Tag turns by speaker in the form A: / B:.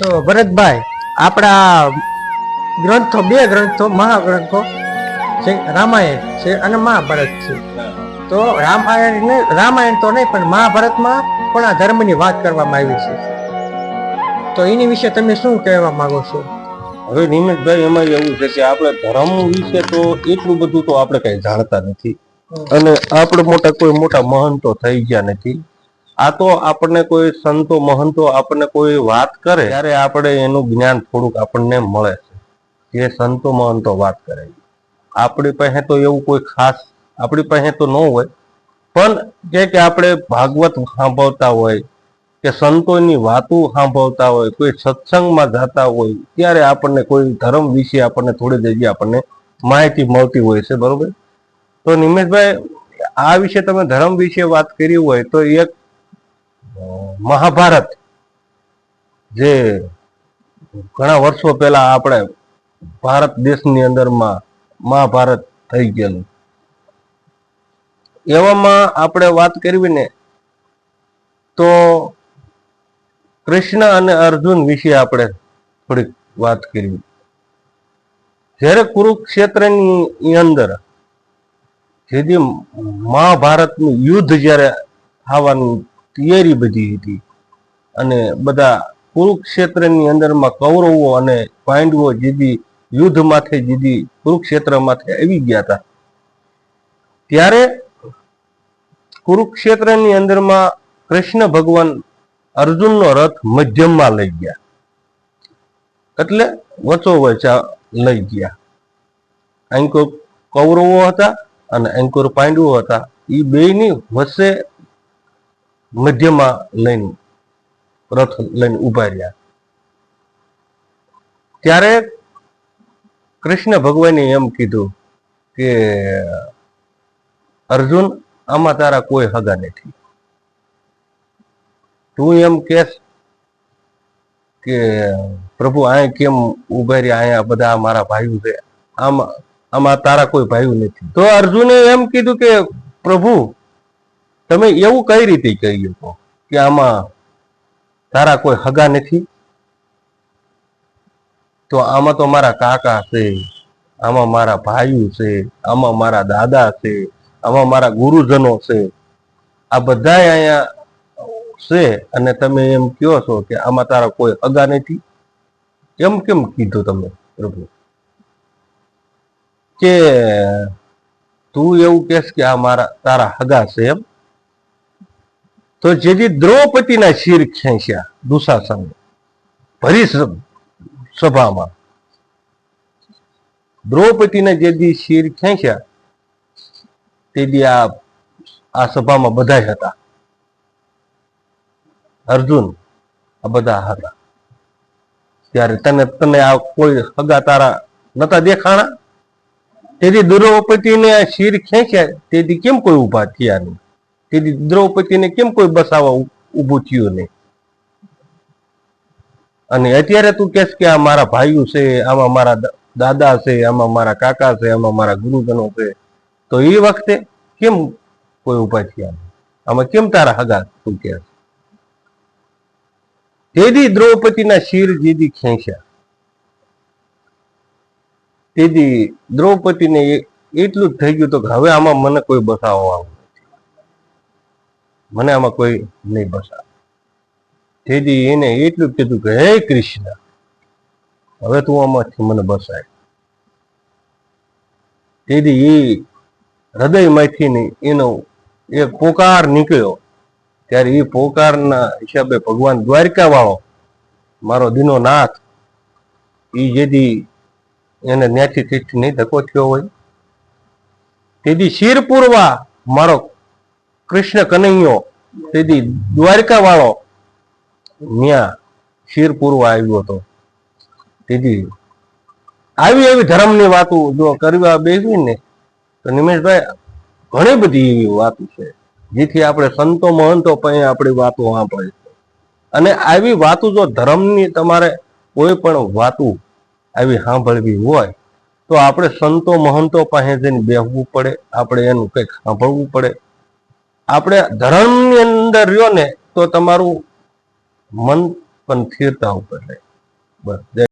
A: તો ભરતભાઈ, આપણા ગ્રંથો, બે ગ્રંથો, મહાગ્રંથો છે, રામાયણ છે અને મહાભારત છે. તો રામાયણ તો નહીં, પણ મહાભારતમાં પણ આ ધર્મની વાત કરવામાં આવી છે. તો એની વિશે તમે શું કહેવા માંગો છો?
B: હવે નિમેશભાઈ, એમાં એવું છે કે આપણે ધર્મ વિશે તો એટલું બધું તો આપણે કઈ જાણતા નથી, અને આપણે કોઈ મોટા મહંતો થઈ ગયા નથી. આ તો આપણને કોઈ સંતો મહંતો આપણને કોઈ વાત કરે ત્યારે આપણે એનું જ્ઞાન થોડુંક આપણને મળે છે. જે સંતો મહંતો વાત કરે, આપણી પાસે તો એવું કોઈ ખાસ આપણી પાસે તો ન હોય, પણ કે આપણે ભાગવત સાંભળતા હોય કે સંતોની વાતો સાંભળતા હોય, કોઈ સત્સંગમાં જતા હોય, ત્યારે આપણને કોઈ ધર્મ વિશે આપણને થોડી જગ્યા આપણને માહિતી મળતી હોય છે. બરોબર? તો નિમેશભાઈ, આ વિશે તમે ધર્મ વિશે વાત કરી હોય તો એક મહાભારત, જે ઘણા વર્ષો પહેલા આપણે ભારત દેશની અંદરમાં મહાભારત થઈ ગયેલું, એવામાં આપણે વાત કરવી ને તો કૃષ્ણ અને અર્જુન વિશે આપણે થોડીક વાત કરવી. જ્યારે કુરુક્ષેત્રની અંદર જેથી મહાભારતનું યુદ્ધ જ્યારે થવાની તૈયારી બધી હતી, અને બધા કુરુક્ષેત્રની અંદરમાં કૌરવો અને પાંડવો જેથી યુદ્ધ માથે જેથી કુરુક્ષેત્ર માથે આવી ગયા હતા, ત્યારે કુરુક્ષેત્રની અંદરમાં કૃષ્ણ ભગવાન અર્જુનનો રથ મધ્યમમાં લઈ ગયા, એટલે વચ્ચોવચ લઈ ગયા. અંકુર કૌરવો હતા અને અંકુર પાંડવો હતા, એ બેયની વચ્ચે મધ્યમાં લઈને રથ લઈને ઉભા રહ્યા. ત્યારે કૃષ્ણ ભગવાને એમ કીધું કે અર્જુન, આમાં તારા કોઈ હગા નથી. તું એમ કેસ કે પ્રભુ અહીંયા કેમ ઉભા રહ્યા, અહીંયા બધા મારા ભાઈઓ છે, આમાં તારા કોઈ ભાઈઓ નથી. તો અર્જુને એમ કીધું કે પ્રભુ, તમે એવું કઈ રીતે કહી શકો કે આમાં તારા કોઈ હગા નથી? તો આમાં તો મારા કાકા છે, આમાં મારા ભાઈઓ છે, આમાં મારા દાદા છે, આમાં મારા ગુરુજનો છે, આ બધા અહીંયા છે, અને તમે એમ કહો છો કે આમાં તારા કોઈ હગા નથી? એમ કેમ કીધું તમે પ્રભુ? કે તું એવું કહેશ કે આ મારા તારા હગા છે એમ? તો જેથી દ્રૌપદીના શિર ખેંચ્યા દુશાસન ભરી સભામાં, દ્રૌપદીને જેથી શિર ખેંચ્યા તેથી આ સભામાં બધા હતા. અર્જુન, આ બધા હતા. ત્યારે તને આ કોઈ હગા તારા નતા દેખાણા? તેથી દ્રૌપદીને શિર ખેંચ્યા તેથી કેમ કોઈ ઉભા થયા નહીં? તેથી દ્રૌપદીને કેમ કોઈ બસાવવા ઊભું થયું નહીં? અને અત્યારે તું કહેશ કે આ મારા ભાઈઓ છે, આમાં મારા દાદા છે, આમાં મારા કાકા છે, આમાં મારા ગુરુજનો છે, તો એ વખતે કેમ કોઈ ઉભા થયા નહીં? આમાં કેમ તારા હગા તું કહે? તેથી દ્રૌપદીના શિર જેથી ખેંચ્યા, તેથી દ્રૌપદીને એટલું જ થઈ ગયું તો કે હવે આમાં મને કોઈ બસાવવા આવું નથી, મને આમાં કોઈ નહીં બસાવે. તેથી એને એટલું જ કીધું કે હે કૃષ્ણ, હવે તું આમાંથી મને બસાય. તેથી એ હૃદયમાંથી એનો એક પોકાર નીકળ્યો. ત્યારે એ પોકારના હિસાબે ભગવાન દ્વારકા વાળો મારો દીનો નાથ, એ જેથી એને ન્યાથી તીર્થ નહીં ધક્કો થયો હોય, તેથી શિર પૂરવા મારો કૃષ્ણ કનૈયો, તેથી દ્વારકા વાળો ન્યા શિર પૂરવા આવ્યો હતો. તેથી આવી એવી ધર્મની વાતો જો કરવા બેસવી ને તો નિમેશભાઈ, ઘણી બધી એવી વાતો છે જેથી આપણે સંતો મહંતો પાસે આપણી વાતો સાંભળે છે. અને આવી વાતો જો ધર્મની તમારે કોઈ પણ વાતો આવી સાંભળવી હોય તો આપણે સંતો મહંતો પાસે જઈને બેસવું પડે, આપણે એનું કંઈક સાંભળવું પડે. આપણે ધર્મની અંદર રહ્યો ને તો તમારું મન પણ સ્થિરતા ઉપર રહે. બસ જય